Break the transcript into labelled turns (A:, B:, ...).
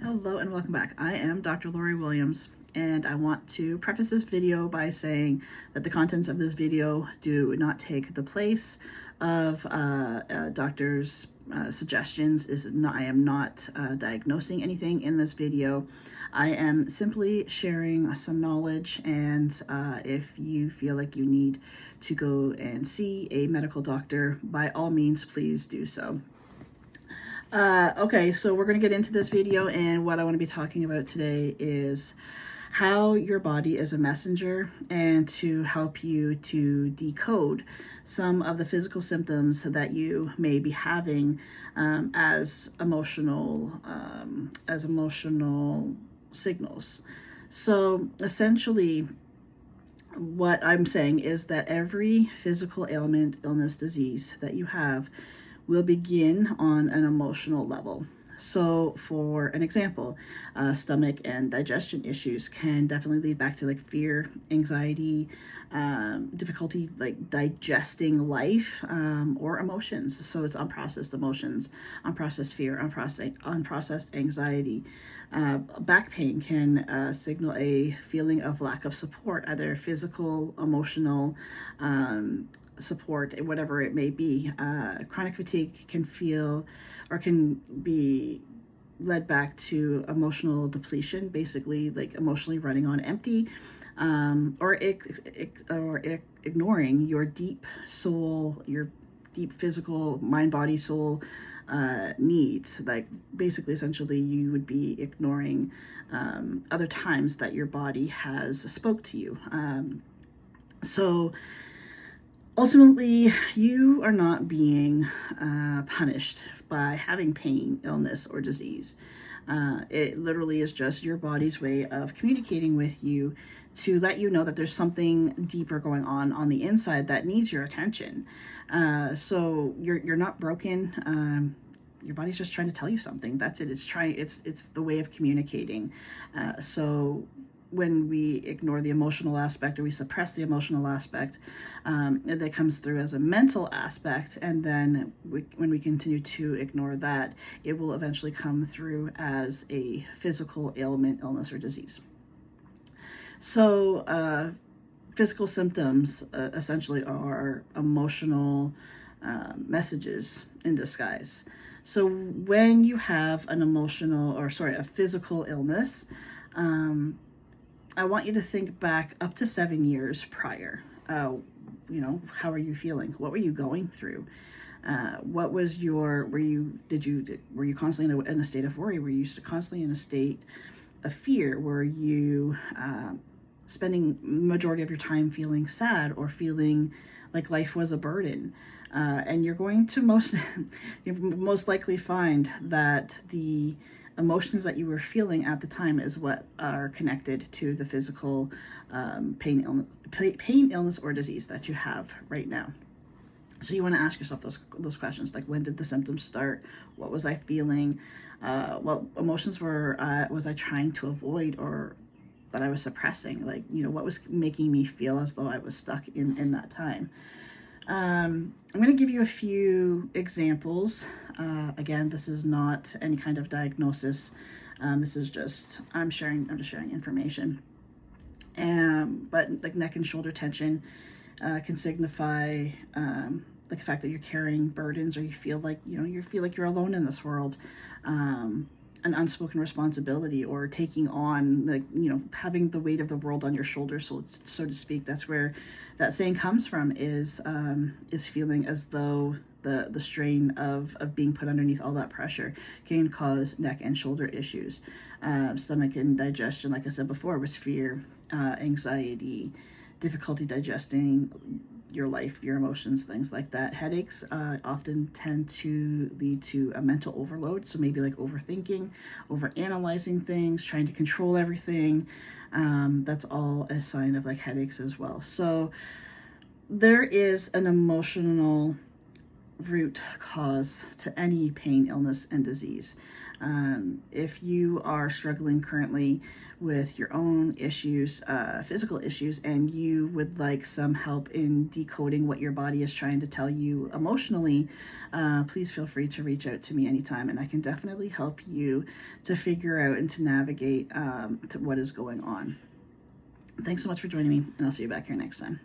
A: Hello and welcome back. I am Dr. Lori Williams, and I want to preface this video by saying that the contents of this video do not take the place of doctor's suggestions. I am not diagnosing anything in this video. I am simply sharing some knowledge, and if you feel like you need to go and see a medical doctor, by all means, please do so. Okay, so we're going to get into this video, and what I want to be talking about today is how your body is a messenger and to help you to decode some of the physical symptoms that you may be having as emotional signals. So essentially, what I'm saying is that every physical ailment, illness, disease that you have will begin on an emotional level. So for an example, stomach and digestion issues can definitely lead back to like fear, anxiety, difficulty like digesting life, or emotions. So it's unprocessed emotions, unprocessed fear, unprocessed anxiety. Back pain can signal a feeling of lack of support, either physical, emotional, support, whatever it may be. Chronic fatigue can feel or can be led back to emotional depletion, basically like emotionally running on empty, or ignoring your deep soul, your deep physical mind, body, soul needs. Like basically, essentially, you would be ignoring other times that your body has spoke to you. So ultimately, you are not being punished by having pain, illness, or disease. It literally is just your body's way of communicating with you to let you know that there's something deeper going on the inside that needs your attention. So you're not broken. Your body's just trying to tell you something. That's it. It's the way of communicating. So when we ignore the emotional aspect or we suppress the emotional aspect, that comes through as a mental aspect, and then when we continue to ignore that, it will eventually come through as a physical ailment, illness, or disease. So physical symptoms essentially are emotional messages in disguise. So when you have a physical illness, I want you to think back up to 7 years prior. How are you feeling? What were you going through? What was were you constantly in a state of worry? Were you constantly in a state of fear? Were you spending majority of your time feeling sad or feeling like life was a burden? And you're going to most likely find that the emotions that you were feeling at the time is what are connected to the physical pain, illness, or disease that you have right now. So you want to ask yourself those questions, like, when did the symptoms start? What was I feeling? What emotions was I trying to avoid or that I was suppressing? Like, what was making me feel as though I was stuck in that time? I'm going to give you a few examples. Again, this is not any kind of diagnosis. This is just, I'm just sharing information. But like neck and shoulder tension can signify the fact that you're carrying burdens, or you feel like you're alone in this world. An unspoken responsibility, or taking on having the weight of the world on your shoulders, so to speak. That's where that saying comes from, is feeling as though the strain of being put underneath all that pressure can cause neck and shoulder issues. Stomach and digestion, like I said before, was fear, anxiety, difficulty digesting your life, your emotions, things like that. Headaches often tend to lead to a mental overload. So maybe like overthinking, overanalyzing things, trying to control everything. That's all a sign of like headaches as well. So there is an emotional root cause to any pain, illness, and disease. If you are struggling currently with your own issues, physical issues, and you would like some help in decoding what your body is trying to tell you emotionally, please feel free to reach out to me anytime, and I can definitely help you to figure out and to navigate to what is going on. Thanks so much for joining me, and I'll see you back here next time.